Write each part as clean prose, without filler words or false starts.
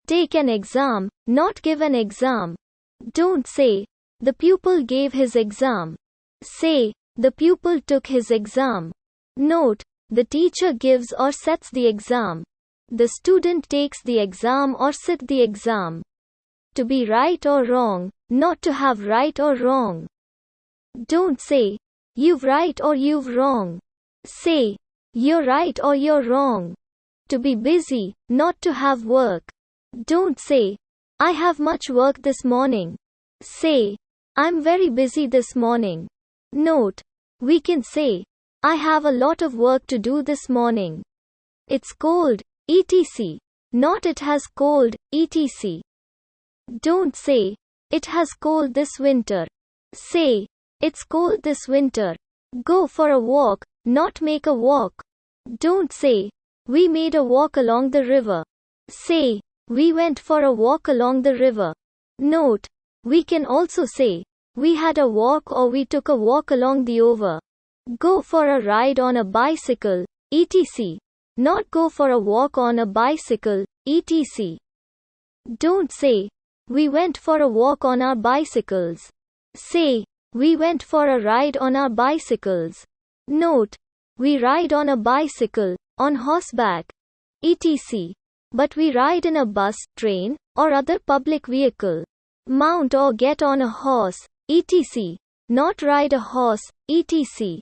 Take an exam, not give an exam. Don't say, the pupil gave his exam. Say, the pupil took his exam. Note, the teacher gives or sets the exam. The student takes the exam or sit the exam. To be right or wrong, not to have right or wrong. Don't say, you've right or you've wrong. Say, you're right or you're wrong. To be busy, not to have work. Don't say, I have much work this morning. Say, I'm very busy this morning. Note, we can say, I have a lot of work to do this morning. It's cold, etc. Not it has cold, etc. Don't say, it has cold this winter. Say, it's cold this winter. Go for a walk, not make a walk. Don't say, we made a walk along the river. Say, we went for a walk along the river. Note, we can also say, we had a walk or we took a walk along the over. Go for a ride on a bicycle, etc. Not go for a walk on a bicycle, etc. Don't say, we went for a walk on our bicycles. Say, we went for a ride on our bicycles. Note, we ride on a bicycle, on horseback, etc. But we ride in a bus, train, or other public vehicle. Mount or get on a horse, etc. Not ride a horse, etc.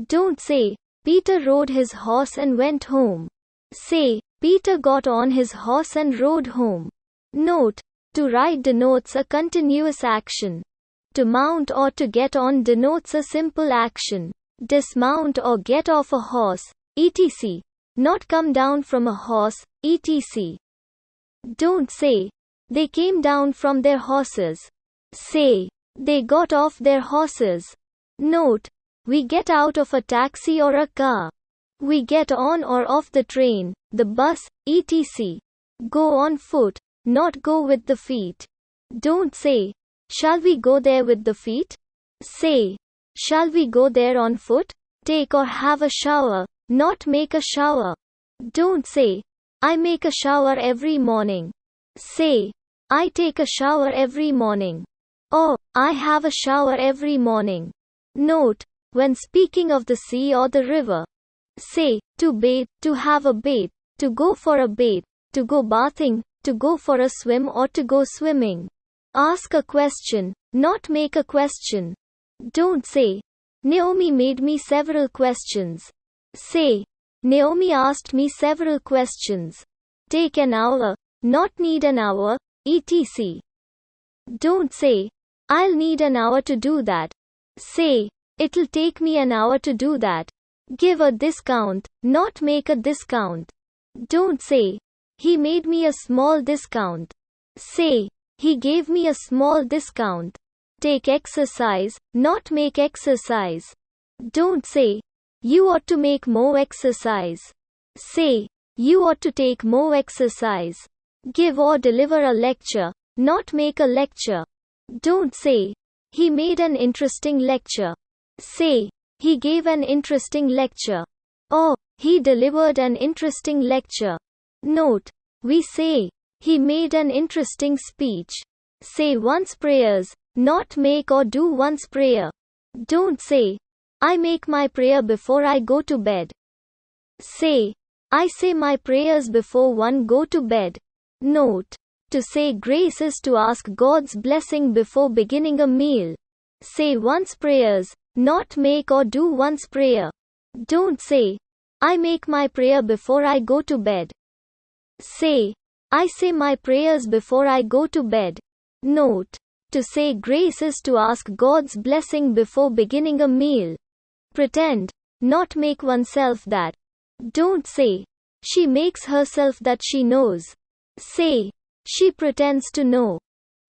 Don't say, Peter rode his horse and went home. Say, Peter got on his horse and rode home. Note, to ride denotes a continuous action. To mount or to get on denotes a simple action. Dismount or get off a horse, etc. Not come down from a horse, etc. Don't say, they came down from their horses. Say, they got off their horses. Note, we get out of a taxi or a car. We get on or off the train, the bus, etc. Go on foot, not go with the feet. Don't say, shall we go there with the feet? Say, shall we go there on foot? Take or have a shower, not make a shower. Don't say, I make a shower every morning. Say, I take a shower every morning. Or, I have a shower every morning. Note, when speaking of the sea or the river, say, to bathe, to have a bathe, to go for a bathe, to go bathing, to go for a swim or to go swimming. Ask a question, not make a question. Don't say, Naomi made me several questions. Say, Naomi asked me several questions. Take an hour, not need an hour, etc. Don't say, I'll need an hour to do that. Say, it'll take me an hour to do that. Give a discount, not make a discount. Don't say, he made me a small discount. Say, he gave me a small discount. Take exercise, not make exercise. Don't say, you ought to make more exercise. Say, you ought to take more exercise. Give or deliver a lecture, not make a lecture. Don't say, he made an interesting lecture. Say, he gave an interesting lecture. Or, he delivered an interesting lecture. Note, we say, he made an interesting speech. Say one's prayers, not make or do one's prayer. Don't say, I make my prayer before I go to bed. Say, I say my prayers before one go to bed. Note, to say grace is to ask God's blessing before beginning a meal. Say one's prayers, not make or do one's prayer. Don't say, I make my prayer before I go to bed. Say, I say my prayers before I go to bed. Note, to say grace is to ask God's blessing before beginning a meal. Pretend, not make oneself that. Don't say, she makes herself that she knows. Say, she pretends to know.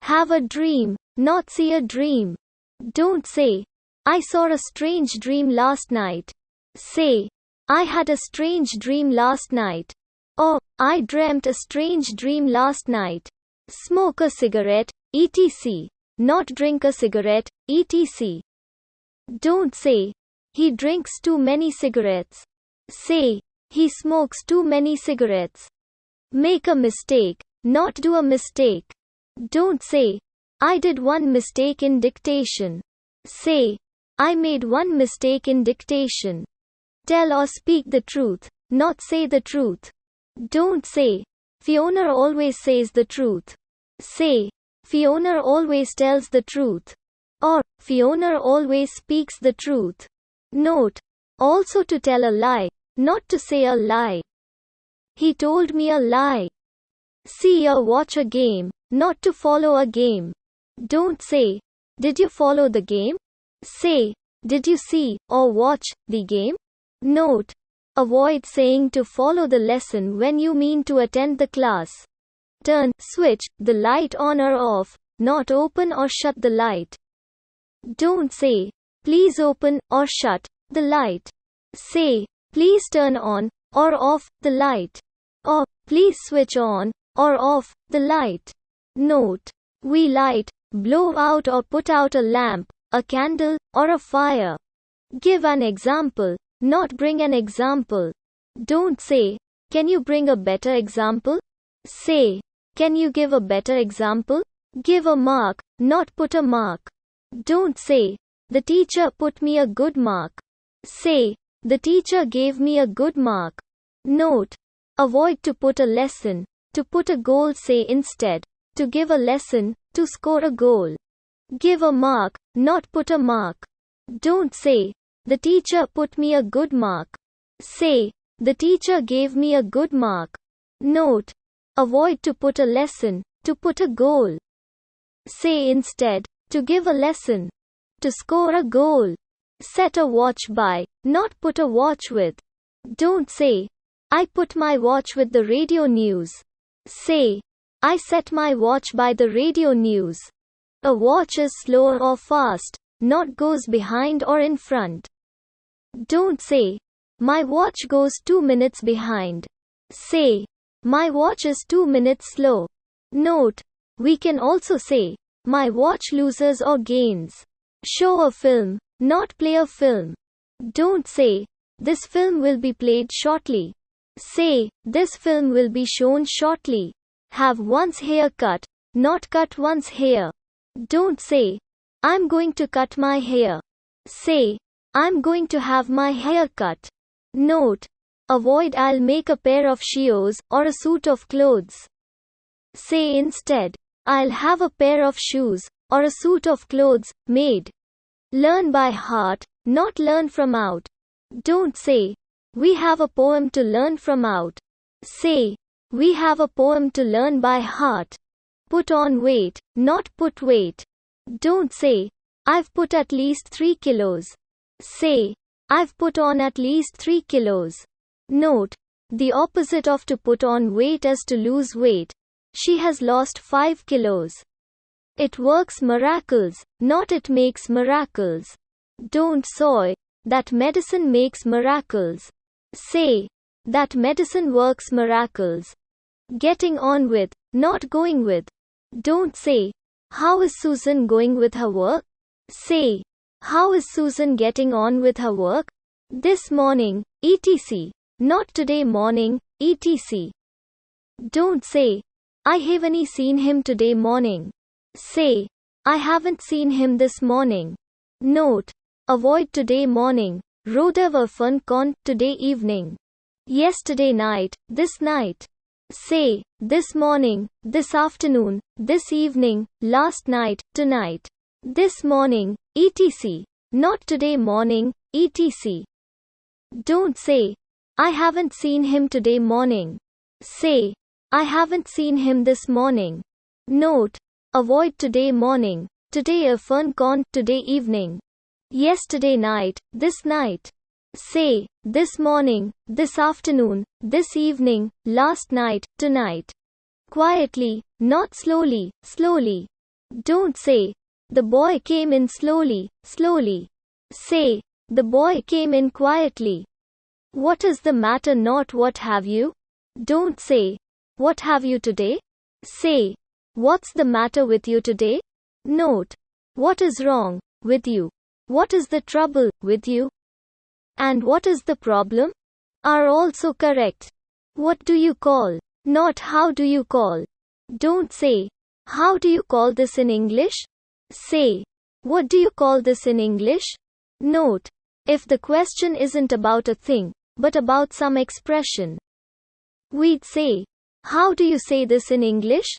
Have a dream, not see a dream. Don't say, I saw a strange dream last night. Say, I had a strange dream last night. Or, I dreamt a strange dream last night. Smoke a cigarette, etc. Not drink a cigarette, etc. Don't say, he drinks too many cigarettes. Say, he smokes too many cigarettes. Make a mistake, not do a mistake. Don't say, I did one mistake in dictation. Say, I made one mistake in dictation. Tell or speak the truth, not say the truth. Don't say, Fiona always says the truth. Say, Fiona always tells the truth. Or, Fiona always speaks the truth. Note, also to tell a lie, not to say a lie. He told me a lie. See or watch a game, not to follow a game. Don't say, did you follow the game? Say, did you see or watch the game? Note, avoid saying to follow the lesson when you mean to attend the class. Turn, switch the light on or off, not open or shut the light. Don't say, please open or shut the light. Say, please turn on or off the light. Or, please switch on or off the light. Note, we light, blow out or put out a lamp, a candle, or a fire. Give an example, not bring an example. Don't say, can you bring a better example? Say, can you give a better example? Give a mark, not put a mark. Don't say, the teacher put me a good mark. Say, the teacher gave me a good mark. Note, avoid to put a lesson, to put a goal. Say instead, to give a lesson, to score a goal. Give a mark, not put a mark. Don't say, the teacher put me a good mark. Say, the teacher gave me a good mark. Note, avoid to put a lesson, to put a goal. Say instead, to give a lesson, to score a goal. Set a watch by, not put a watch with. Don't say, I put my watch with the radio news. Say, I set my watch by the radio news. A watch is slow or fast, not goes behind or in front. Don't say, my watch goes 2 minutes behind. Say, my watch is 2 minutes slow. Note, we can also say, my watch loses or gains. Show a film, not play a film. Don't say, this film will be played shortly. Say, this film will be shown shortly. Have one's hair cut, not cut one's hair. Don't say, I'm going to cut my hair. Say, I'm going to have my hair cut. Note, avoid I'll make a pair of shoes or a suit of clothes. Say instead, I'll have a pair of shoes or a suit of clothes made. Learn by heart, not learn from out. Don't say, we have a poem to learn from out. Say, we have a poem to learn by heart. Put on weight, not put weight. Don't say, I've put at least 3 kilos. Say, I've put on at least 3 kilos. Note, the opposite of to put on weight is to lose weight. She has lost 5 kilos. It works miracles, not it makes miracles. Don't say, that medicine makes miracles. Say, that medicine works miracles. Getting on with, not going with. Don't say, how is Susan going with her work? Say, how is Susan getting on with her work? This morning, etc. Not today morning, etc. Don't say, I haven't seen him today morning. Say, I haven't seen him this morning. Note, avoid today morning, Rhoda fun con today evening. Yesterday night, this night. Say, this morning, this afternoon, this evening, last night, tonight. This morning, etc. Not today morning, etc. Don't say, I haven't seen him today morning. Say, I haven't seen him this morning. Note, avoid today morning, today fun con today evening. Yesterday night, this night. Say, this morning, this afternoon, this evening, last night, tonight. Quietly, not slowly, slowly. Don't say, the boy came in slowly, slowly. Say, the boy came in quietly. What is the matter, not what have you? Don't say, what have you today? Say, what's the matter with you today? Note, what is wrong with you? What is the trouble with you? And what is the problem? Are also correct. What do you call? Not how do you call. Don't say, "How do you call this in English?" Say, "What do you call this in English?" Note, if the question isn't about a thing, but about some expression, we'd say, "How do you say this in English?"